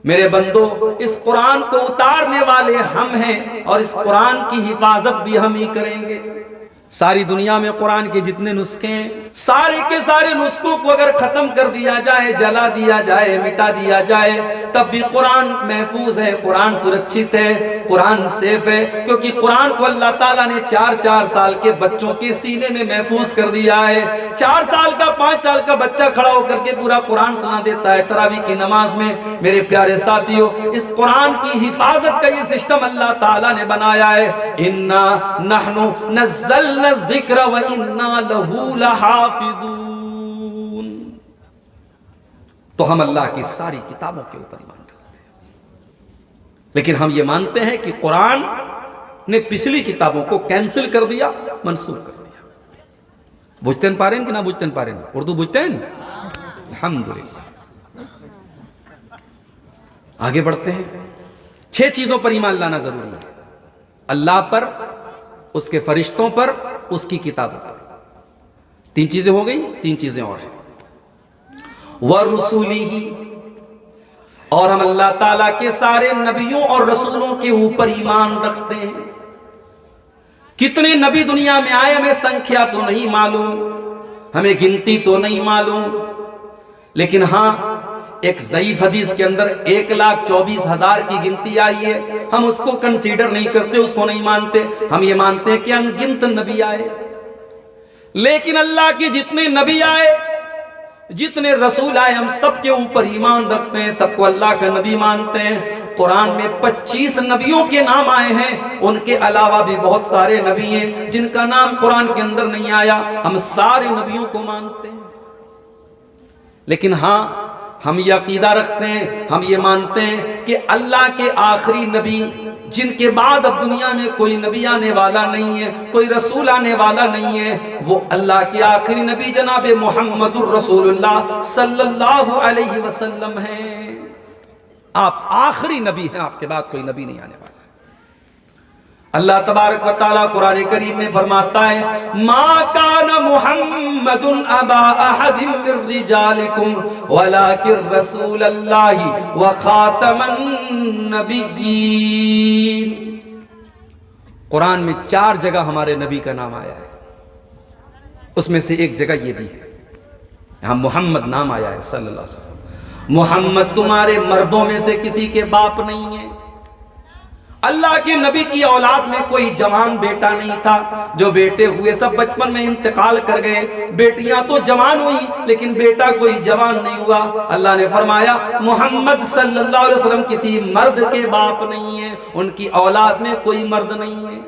میرے بندو، اس قرآن کو اتارنے والے ہم ہیں اور اس قرآن کی حفاظت بھی ہم ہی کریں گے۔ ساری دنیا میں قرآن کے جتنے نسخے ہیں، سارے کے سارے نسخوں کو اگر ختم کر دیا جائے، جلا دیا جائے، مٹا دیا جائے، تب بھی قرآن محفوظ ہے، قرآن سرکشت ہے، قرآن سیف ہے، کیونکہ قرآن کو اللہ تعالیٰ نے 4 سال کے بچوں کے سینے میں محفوظ کر دیا ہے۔ 4 سال کا 5 سال کا بچہ کھڑا ہو کر کے پورا قرآن سنا دیتا ہے تراویح کی نماز میں۔ میرے پیارے ساتھیوں، اس قرآن کی حفاظت کا یہ سسٹم اللہ تعالیٰ نے بنایا ہے۔ اِنَّا نَحْنُ نَزَّلْنَا الذِّكْرَ وَإِنَّا لَهُ لَحَافِظُونَ۔ تو ہم اللہ کی ساری کتابوں کے اوپر ایمان رکھتے ہیں، لیکن ہم یہ مانتے ہیں کہ قرآن نے پچھلی کتابوں کو کینسل کر دیا، منسوخ کر دیا۔ بجھتے ہیں پارین کہ نہ بجھتے ہیں پارین؟ اردو بجھتے ہیں؟ الحمدللہ۔ آگے بڑھتے ہیں۔ 6 چیزوں پر ایمان لانا ضروری ہے: اللہ پر، اس کے فرشتوں پر، اس کی کتابوں پر۔ 3 چیزیں ہو گئی، 3 چیزیں اور ہیں۔ وَرُسُلِهِ، اور ہم اللہ تعالیٰ کے سارے نبیوں اور رسولوں کے اوپر ایمان رکھتے ہیں۔ کتنے نبی دنیا میں آئے ہمیں سنکھیا تو نہیں معلوم، ہمیں گنتی تو نہیں معلوم، لیکن ہاں ایک ضعیف حدیث کے اندر 1,24,000 کی گنتی آئی ہے، ہم اس کو کنسیڈر نہیں کرتے، اس کو نہیں مانتے، ہم یہ مانتے ہیں کہ انگنت نبی آئے۔ لیکن اللہ کے جتنے نبی آئے، جتنے رسول آئے، ہم سب کے اوپر ایمان رکھتے ہیں، سب کو اللہ کا نبی مانتے ہیں۔ قرآن میں 25 نبیوں کے نام آئے ہیں، ان کے علاوہ بھی بہت سارے نبی ہیں جن کا نام قرآن کے اندر نہیں آیا، ہم سارے نبیوں کو مانتے ہیں۔ لیکن ہاں ہم یہ عقیدہ رکھتے ہیں، ہم یہ مانتے ہیں کہ اللہ کے آخری نبی، جن کے بعد اب دنیا میں کوئی نبی آنے والا نہیں ہے، کوئی رسول آنے والا نہیں ہے، وہ اللہ کے آخری نبی جناب محمد الرسول اللہ صلی اللہ علیہ وسلم ہیں۔ آپ آخری نبی ہیں، آپ کے بعد کوئی نبی نہیں آنے والا۔ اللہ تبارک و تعالیٰ قرآن کریم میں فرماتا ہے: ما کان محمد ابا احد من رجالکم ولکن رسول اللہ وخاتم النبیین۔ قرآن میں 4 جگہ ہمارے نبی کا نام آیا ہے، اس میں سے ایک جگہ یہ بھی ہے، یہاں محمد نام آیا ہے صلی اللہ علیہ وسلم۔ محمد تمہارے مردوں میں سے کسی کے باپ نہیں ہے۔ اللہ کے نبی کی اولاد میں کوئی جوان بیٹا نہیں تھا، جو بیٹے ہوئے سب بچپن میں انتقال کر گئے، بیٹیاں تو جوان ہوئی لیکن بیٹا کوئی جوان نہیں ہوا۔ اللہ نے فرمایا محمد صلی اللہ علیہ وسلم کسی مرد کے باپ نہیں ہیں، ان کی اولاد میں کوئی مرد نہیں ہے۔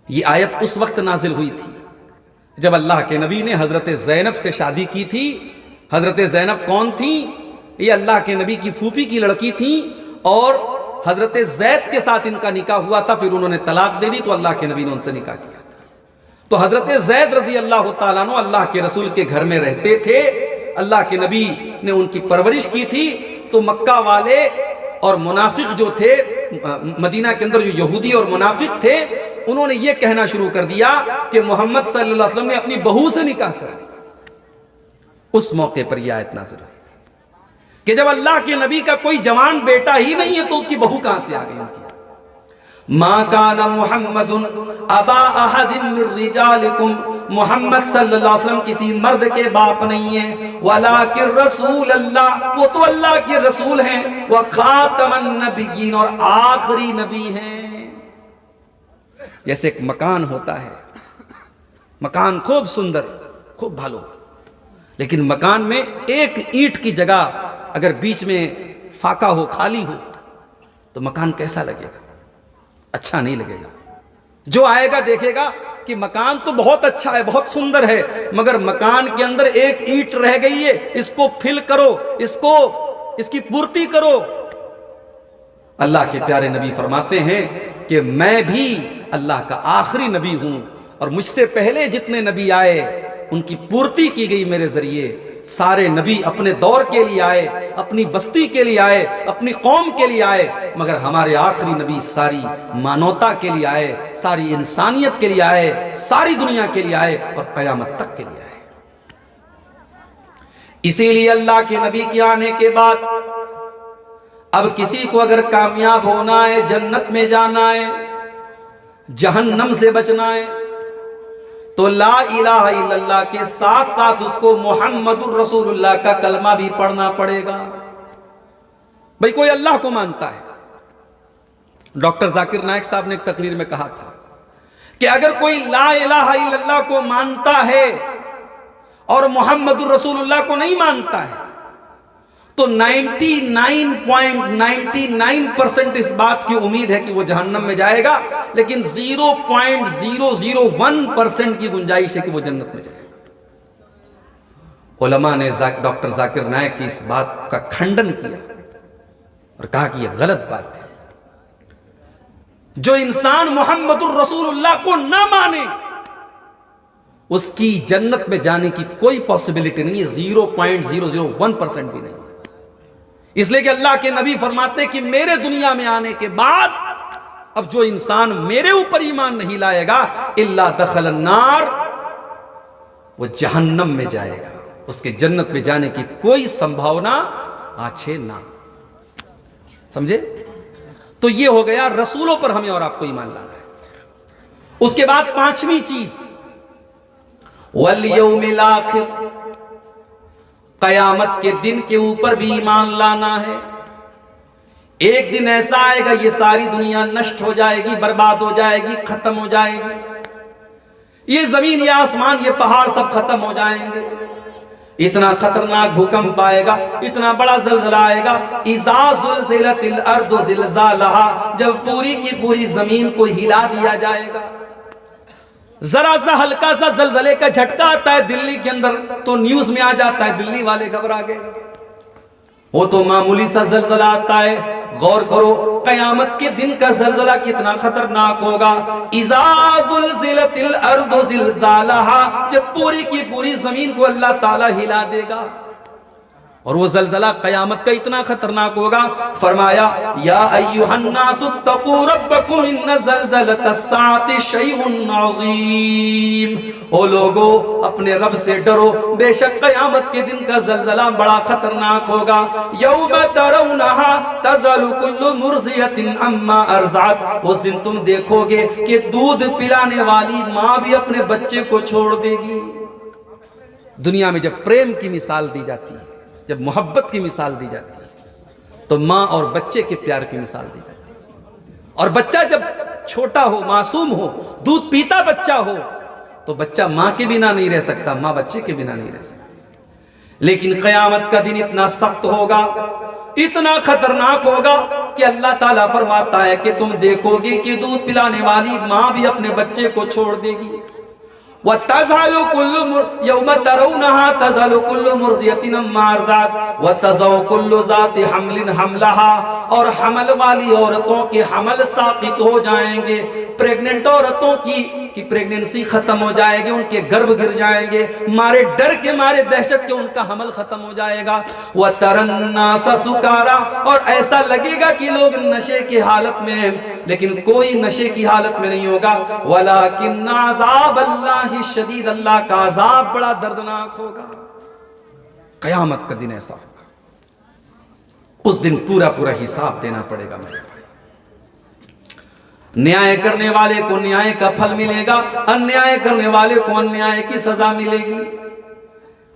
یہ آیت اس وقت نازل ہوئی تھی جب اللہ کے نبی نے حضرت زینب سے شادی کی تھی۔ حضرت زینب کون تھی؟ یہ اللہ کے نبی کی پھوپھی کی لڑکی تھی، اور حضرت زید کے ساتھ ان کا نکاح ہوا تھا، پھر انہوں نے طلاق دے دی تو اللہ کے نبی نے ان سے نکاح کیا تھا۔ تو حضرت زید رضی اللہ تعالیٰ عنہ اللہ کے رسول کے گھر میں رہتے تھے، اللہ کے نبی نے ان کی پرورش کی تھی۔ تو مکہ والے اور منافق جو تھے، مدینہ کے اندر جو یہودی اور منافق تھے، انہوں نے یہ کہنا شروع کر دیا کہ محمد صلی اللہ علیہ وسلم نے اپنی بہو سے نکاح کر لیا۔ اس موقع پر یہ آیت نازل ہوئی کہ جب اللہ کے نبی کا کوئی جوان بیٹا ہی نہیں ہے تو اس کی بہو کہاں سے آ گئی ان کی؟ ما کان محمد ابا احد من رجالکم، محمد صلی اللہ علیہ وسلم کسی مرد کے باپ نہیں ہے، ولکن رسول اللہ، وہ تو اللہ کے رسول ہیں، وخاتم النبیین، اور آخری نبی ہیں۔ جیسے ایک مکان ہوتا ہے، مکان خوب سندر، خوب بھالو، لیکن مکان میں ایک اینٹ کی جگہ اگر بیچ میں فاقہ ہو، خالی ہو، تو مکان کیسا لگے گا؟ اچھا نہیں لگے گا۔ جو آئے گا دیکھے گا کہ مکان تو بہت اچھا ہے، بہت سندر ہے، مگر مکان کے اندر ایک اینٹ رہ گئی ہے، اس کو فل کرو، اس کی پورتی کرو۔ اللہ کے پیارے نبی فرماتے ہیں کہ میں بھی اللہ کا آخری نبی ہوں، اور مجھ سے پہلے جتنے نبی آئے ان کی پورتی کی گئی میرے ذریعے۔ سارے نبی اپنے دور کے لیے آئے، اپنی بستی کے لیے آئے، اپنی قوم کے لیے آئے، مگر ہمارے آخری نبی ساری مانوتا کے لیے آئے، ساری انسانیت کے لیے آئے، ساری دنیا کے لیے آئے، اور قیامت تک کے لیے آئے۔ اسی لیے اللہ کے نبی کے آنے کے بعد اب کسی کو اگر کامیاب ہونا ہے، جنت میں جانا ہے، جہنم سے بچنا ہے، تو لا الہ الا اللہ کے ساتھ ساتھ اس کو محمد الرسول اللہ کا کلمہ بھی پڑھنا پڑے گا۔ بھئی کوئی اللہ کو مانتا ہے، ڈاکٹر ذاکر نائک صاحب نے ایک تقریر میں کہا تھا کہ اگر کوئی لا الہ الا اللہ کو مانتا ہے اور محمد الرسول اللہ کو نہیں مانتا ہے تو 99.99% اس بات کی امید ہے کہ وہ جہنم میں جائے گا، لیکن 0.001% کی گنجائش ہے کہ وہ جنت میں جائے گا۔ علماء نے ڈاکٹر ذاکر نائک کی اس بات کا کھنڈن کیا اور کہا کہ یہ غلط بات ہے۔ جو انسان محمد الرسول اللہ کو نہ مانے اس کی جنت میں جانے کی کوئی پاسبلٹی نہیں ہے، 0.001% بھی نہیں۔ اس لیے کہ اللہ کے نبی فرماتے کہ میرے دنیا میں آنے کے بعد اب جو انسان میرے اوپر ایمان نہیں لائے گا الا دخل النار، وہ جہنم میں جائے گا، اس کے جنت میں جانے کی کوئی سمبھاونا آچھے نہ۔ سمجھے؟ تو یہ ہو گیا رسولوں پر ہمیں اور آپ کو ایمان لانا ہے۔ اس کے بعد پانچویں چیز والیوم الاخر، قیامت کے دن کے اوپر بھی ایمان لانا ہے۔ ایک دن ایسا آئے گا یہ ساری دنیا نشٹ ہو جائے گی، برباد ہو جائے گی، ختم ہو جائے گی، یہ زمین یہ آسمان یہ پہاڑ سب ختم ہو جائیں گے۔ اتنا خطرناک بھوکمپ آئے گا، اتنا بڑا زلزلہ آئے گا، اذا زلزلت الارض زلزالہا، جب پوری کی پوری زمین کو ہلا دیا جائے گا۔ ذرا سا ہلکا سا زلزلے کا جھٹکا آتا ہے دلی کے اندر تو نیوز میں آ جاتا ہے دلی والے گھبرا گئے، وہ تو معمولی سا زلزلہ آتا ہے۔ غور کرو قیامت کے دن کا زلزلہ کتنا خطرناک ہوگا۔ اذا زلزلت الارض زلزالہا، جب پوری کی پوری زمین کو اللہ تعالی ہلا دے گا، اور وہ زلزلہ قیامت کا اتنا خطرناک ہوگا۔ فرمایا یا ایھا الناس اتقوا ربکم ان زلزلۃ الساعۃ شیء عظیم، او لوگو اپنے رب سے ڈرو، بے شک قیامت کے دن کا زلزلہ بڑا خطرناک ہوگا۔ یوم ترونھا تذہل کل مرضعۃ عما ارضعت، اس دن تم دیکھو گے کہ دودھ پلانے والی ماں بھی اپنے بچے کو چھوڑ دے گی۔ دنیا میں جب پریم کی مثال دی جاتی ہے، جب محبت کی مثال دی جاتی ہے، تو ماں اور بچے کے پیار کی مثال دی جاتی ہے۔ اور بچہ جب چھوٹا ہو، معصوم ہو، دودھ پیتا بچہ ہو، تو بچہ ماں کے بنا نہیں رہ سکتا، ماں بچے کے بنا نہیں رہ سکتی۔ لیکن قیامت کا دن اتنا سخت ہوگا، اتنا خطرناک ہوگا کہ اللہ تعالیٰ فرماتا ہے کہ تم دیکھو گے کہ دودھ پلانے والی ماں بھی اپنے بچے کو چھوڑ دے گی۔ وَتَذْهَلُ كُلُّ يَوْمَ تَرَوْنَهَا تَذْهَلُ كُلُّ مُرْضِعَةٍ عَمَّا أَرْضَعَتْ وَتَضَعُ كُلُّ ذَاتِ حَمْلٍ حَمْلَهَا، اور حمل والی عورتوں کے حمل ساقط ہو جائیں گے، پریگننٹ عورتوں کی پریگننسی ختم ہو جائے گی، ان کے گرب گر جائیں گے، مارے ڈر کے مارے دہشت کے ان کا حمل ختم ہو جائے گا۔ وَتَرَى النَّاسَ سُكَارَىٰ، اور ایسا لگے گا کہ لوگ نشے کی حالت میں ہیں، لیکن کوئی نشے کی حالت میں نہیں ہوگا۔ وَلَٰكِنَّ عَذَابَ اللَّهِ شدید، اللہ کا عذاب بڑا دردناک ہوگا۔ قیامت کا دن ایسا ہوگا، اس دن پورا پورا حساب دینا پڑے گا میرے بھائی۔ نیائے کرنے والے کو نیائے کا پھل ملے گا، انیائے کرنے والے کو انیائے کی سزا ملے گی۔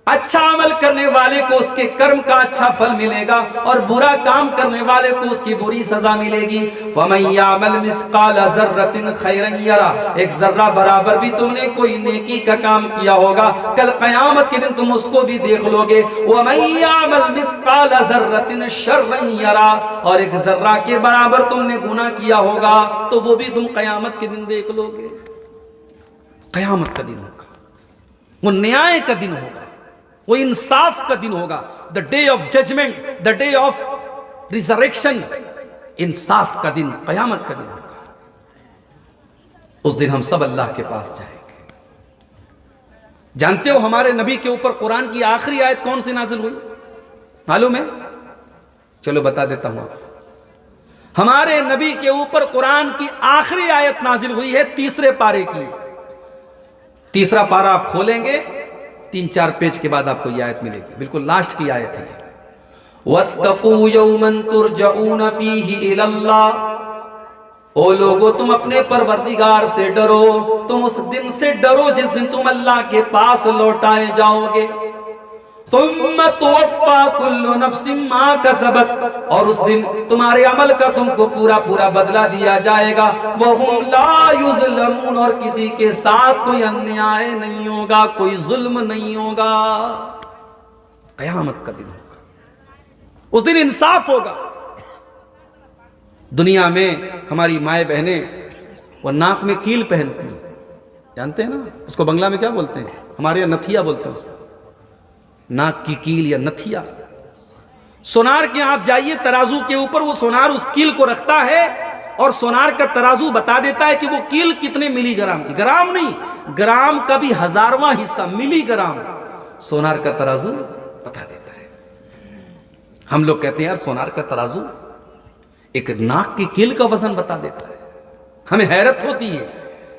اچھا عمل کرنے والے کو اس کے کرم کا اچھا پھل ملے گا، اور برا کام کرنے والے کو اس کی بری سزا ملے گی۔ فَمَن يَعْمَلْ مِثْقَالَ ذَرَّةٍ خَيْرًا يَرَهُ، ایک ذرہ برابر بھی تم نے کوئی نیکی کا کام کیا ہوگا، کل قیامت کے دن تم اس کو بھی دیکھ لو گے۔ وَمَن يَعْمَلْ مِثْقَالَ ذَرَّةٍ شَرًّا يَرَهُ، اور ایک ذرہ کے برابر تم نے گناہ کیا ہوگا تو وہ بھی تم قیامت کے دن دیکھ لو گے۔ قیامت کا دن ہوگا، وہ نیائے کا دن ہوگا، وہ انصاف کا دن ہوگا۔ the day of judgment, the day of resurrection، انصاف کا دن، قیامت کا دن ہوگا۔ اس دن ہم سب اللہ کے پاس جائیں گے۔ جانتے ہو ہمارے نبی کے اوپر قرآن کی آخری آیت کون سی نازل ہوئی؟ معلوم ہے؟ چلو بتا دیتا ہوں۔ ہمارے نبی کے اوپر قرآن کی آخری آیت نازل ہوئی ہے 3 پارے کی۔ 3 پارہ آپ کھولیں گے، 3-4 پیج کے بعد آپ کو یہ آیت ملے گی، بالکل لاسٹ کی آیت ہے۔ وَاتَّقُوا يَوْمًا تُرْجَعُونَ فِيهِ إِلَى اللَّهِ، او لوگو تم اپنے پروردگار سے ڈرو، تم اس دن سے ڈرو جس دن تم اللہ کے پاس لوٹائے جاؤ گے۔ ثم توفا کل نفس ما کسبت، اور اس دن تمہارے عمل کا تم کو پورا پورا بدلہ دیا جائے گا۔ وہم لا یظلمون، اور کسی کے ساتھ کوئی انیائے نہیں ہوگا، کوئی ظلم نہیں ہوگا۔ قیامت کا دن ہوگا، اس دن انصاف ہوگا۔ دنیا میں ہماری مائیں بہنیں وہ ناک میں کیل پہنتی ہیں، جانتے ہیں نا اس کو بنگلہ میں کیا بولتے ہیں؟ ہمارے یہاں نتھیا بولتے ہیں اس کو، ناک کی کیل یا نتھیا۔ سونار کے آپ جائیے ترازو کے اوپر، وہ سونار اس کیل کو رکھتا ہے اور سونار کا ترازو بتا دیتا ہے کہ وہ کیل کتنے ملی گرام کی، گرام نہیں، گرام کا بھی 1000واں حصہ، ملی گرام سونار کا ترازو بتا دیتا ہے۔ ہم لوگ کہتے ہیں یار سونار کا ترازو ایک ناک کی کیل کا وزن بتا دیتا ہے، ہمیں حیرت ہوتی ہے،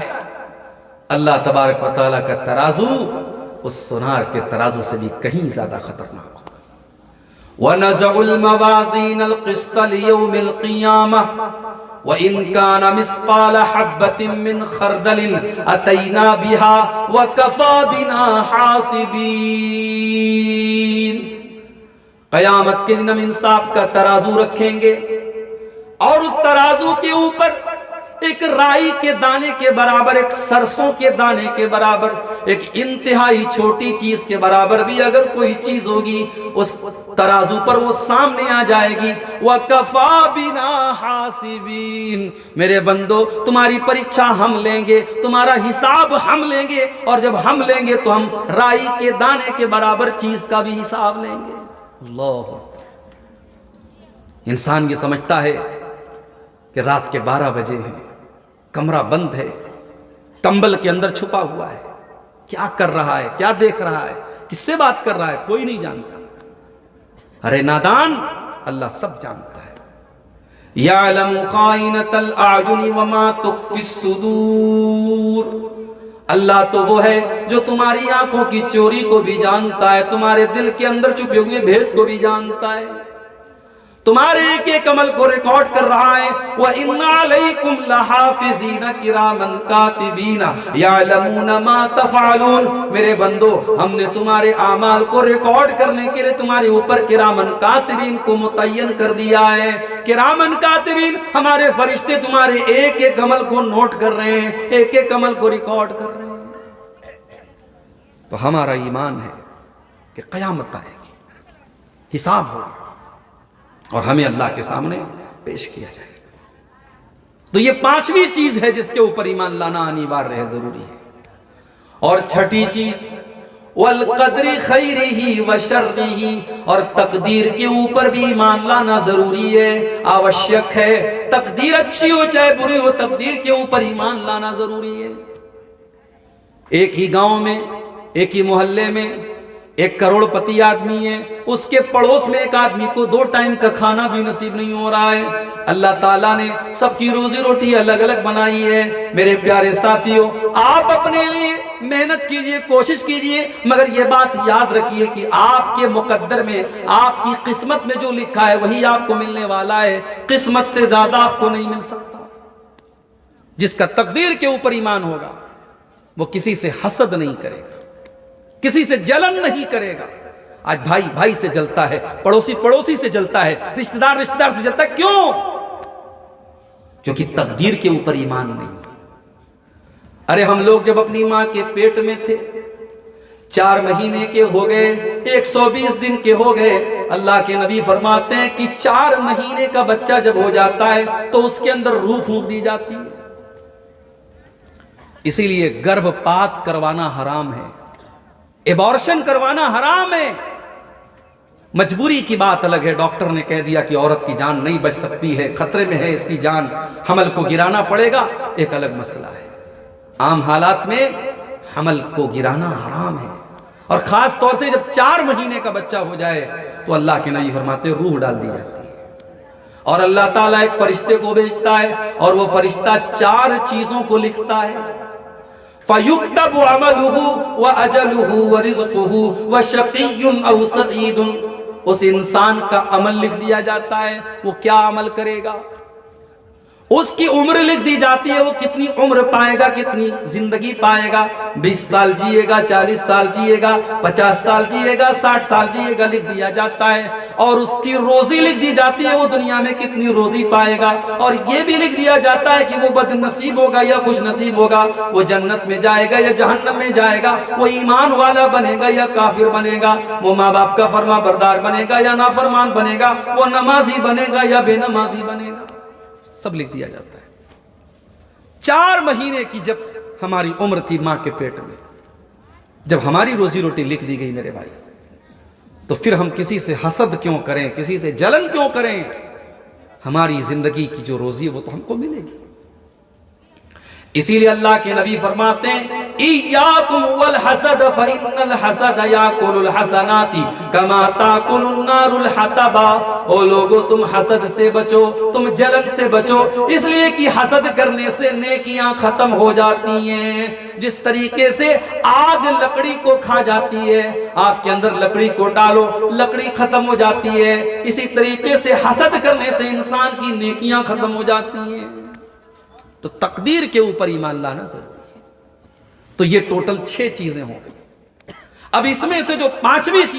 ہے۔ اللہ تبارک و تعالیٰ کا ترازو اس سونار کے ترازو سے بھی کہیں زیادہ خطرناک ہوگا۔ وَنَزَعُ الْمَوَازِينَ الْقِسْطَ لِيَوْمِ الْقِيَامَةِ وَإِنْ كَانَ مِثْقَالَ حَبَّةٍ مِّنْ خَرْدَلٍ أَتَيْنَا بِهَا وَكَفَى بِنَا حَاسِبِينَ۔ قیامت کے دن ہم انصاف کا ترازو رکھیں گے، اور اس ترازو کے اوپر ایک رائی کے دانے کے برابر، ایک سرسوں کے دانے کے برابر، ایک انتہائی چھوٹی چیز کے برابر بھی اگر کوئی چیز ہوگی اس ترازو پر وہ سامنے آ جائے گی۔ وَكَفَى بِنَا حَاسِبِينَ، میرے بندو تمہاری پریچھا ہم لیں گے، تمہارا حساب ہم لیں گے، اور جب ہم لیں گے تو ہم رائی کے دانے کے برابر چیز کا بھی حساب لیں گے۔ اللہ، انسان یہ سمجھتا ہے کہ رات کے 12 بجے ہیں، کمرہ بند ہے، کمبل کے اندر چھپا ہوا ہے، کیا کر رہا ہے، کیا دیکھ رہا ہے، کس سے بات کر رہا ہے، کوئی نہیں جانتا۔ ارے نادان، اللہ سب جانتا ہے۔ یعلم خائنۃ الاعین وما تخفی الصدور، اللہ تو وہ ہے جو تمہاری آنکھوں کی چوری کو بھی جانتا ہے، تمہارے دل کے اندر چھپے ہوئے بھید کو بھی جانتا ہے، تمہارے ایک ایک عمل کو ریکارڈ کر رہا ہے۔ وَإِنَّ عَلَيْكُمْ لَحَافِظِينَ كِرَامًا كَاتِبِينَ يَعْلَمُونَ مَا تَفْعَلُونَ، میرے بندو ہم نے تمہارے اعمال کو ریکارڈ کرنے کے لیے تمہارے اوپر کرامن کاتبین کو متعین کر دیا ہے۔ کرامن کاتبین، ہمارے فرشتے تمہارے ایک ایک عمل کو نوٹ کر رہے ہیں، ایک ایک عمل کو ریکارڈ کر رہے ہیں۔ تو ہمارا ایمان ہے کہ قیامت آئے گی، حساب ہوگا، اور ہمیں اللہ کے سامنے پیش کیا جائے گا۔ تو یہ 5ویں چیز ہے جس کے اوپر ایمان لانا انیوار ہے، ضروری ہے۔ اور 6ٹھی چیز والقدر خیرہ وشرہ، اور تقدیر کے اوپر بھی ایمان لانا ضروری ہے، آوشک ہے۔ تقدیر اچھی ہو چاہے بری ہو، تقدیر کے اوپر ایمان لانا ضروری ہے۔ ایک ہی گاؤں میں، ایک ہی محلے میں ایک کروڑ پتی آدمی ہے، اس کے پڑوس میں ایک آدمی کو 2 ٹائم کا کھانا بھی نصیب نہیں ہو رہا ہے۔ اللہ تعالیٰ نے سب کی روزی روٹی الگ الگ بنائی ہے۔ میرے پیارے ساتھیوں، آپ اپنے لیے محنت کیجئے، کوشش کیجئے، مگر یہ بات یاد رکھیے کہ آپ کے مقدر میں، آپ کی قسمت میں جو لکھا ہے وہی آپ کو ملنے والا ہے، قسمت سے زیادہ آپ کو نہیں مل سکتا۔ جس کا تقدیر کے اوپر ایمان ہوگا وہ کسی سے حسد نہیں کرے گا، کسی سے جلن نہیں کرے گا۔ آج بھائی بھائی سے جلتا ہے، پڑوسی پڑوسی سے جلتا ہے، رشتہ دار رشتہ دار سے جلتا ہے، کیوں؟ کیونکہ تقدیر کے اوپر ایمان نہیں۔ ارے ہم لوگ جب اپنی ماں کے پیٹ میں تھے، 4 مہینے کے ہو گئے، 120 دن کے ہو گئے، اللہ کے نبی فرماتے ہیں کہ 4 مہینے کا بچہ جب ہو جاتا ہے تو اس کے اندر روح پھونک دی جاتی ہے۔ اسی لیے گربھ پات کروانا حرام ہے، ایبارشن کروانا حرام ہے۔ مجبوری کی بات الگ ہے، ڈاکٹر نے کہہ دیا کہ عورت کی جان نہیں بچ سکتی ہے، خطرے میں ہے اس کی جان، حمل کو گرانا پڑے گا، ایک الگ مسئلہ ہے۔ عام حالات میں حمل کو گرانا حرام ہے، اور خاص طور سے جب 4 مہینے کا بچہ ہو جائے تو اللہ کے نبی فرماتے ہیں روح ڈال دی جاتی ہے، اور اللہ تعالیٰ ایک فرشتے کو بھیجتا ہے، اور وہ فرشتہ 4 چیزوں کو لکھتا ہے۔ فَيُكْتَبُ عَمَلُهُ وَأَجَلُهُ وَرِزْقُهُ وَشَقِيٌّ أَوْ سَعِيدٌ، اس انسان کا عمل لکھ دیا جاتا ہے، وہ کیا عمل کرے گا، اس کی عمر لکھ دی جاتی ہے، وہ کتنی عمر پائے گا، کتنی زندگی پائے گا، 20 سال جیے گا، 40 سال جیے گا، 50 سال جیے گا، 60 سال جیے گا، لکھ دیا جاتا ہے۔ اور اس کی روزی لکھ دی جاتی ہے، وہ دنیا میں کتنی روزی پائے گا، اور یہ بھی لکھ دیا جاتا ہے کہ وہ بد نصیب ہوگا یا خوش نصیب ہوگا، وہ جنت میں جائے گا یا جہنم میں جائے گا، وہ ایمان والا بنے گا یا کافر بنے گا، وہ ماں باپ کا فرما بردار بنے گا یا نافرمان بنے گا، وہ نمازی بنے گا یا بے نمازی بنے گا، سب لکھ دیا جاتا ہے۔ 4 مہینے کی جب ہماری عمر تھی ماں کے پیٹ میں، جب ہماری روزی روٹی لکھ دی گئی میرے بھائی، تو پھر ہم کسی سے حسد کیوں کریں، کسی سے جلن کیوں کریں؟ ہماری زندگی کی جو روزی ہے وہ تو ہم کو ملے گی۔ اسی لیے اللہ کے نبی فرماتے ہیں ایاکم والحسد فإن الحسد یاکل الحسنات کما تاکل النار الحطب، او لوگو تم حسد سے بچو، تم جلن سے بچو، اس لیے کہ حسد کرنے سے نیکیاں ختم ہو جاتی ہیں۔ جس طریقے سے آگ لکڑی کو کھا جاتی ہے، آگ کے اندر لکڑی کو ڈالو، لکڑی ختم ہو جاتی ہے، اسی طریقے سے حسد کرنے سے انسان کی نیکیاں ختم ہو جاتی ہیں۔ تو تقدیر کے اوپر ایمان لانا ضروری ہے۔ تو یہ ٹوٹل 6 چیزیں ہوں گی۔ اب اس میں سے جو 5ویں چیز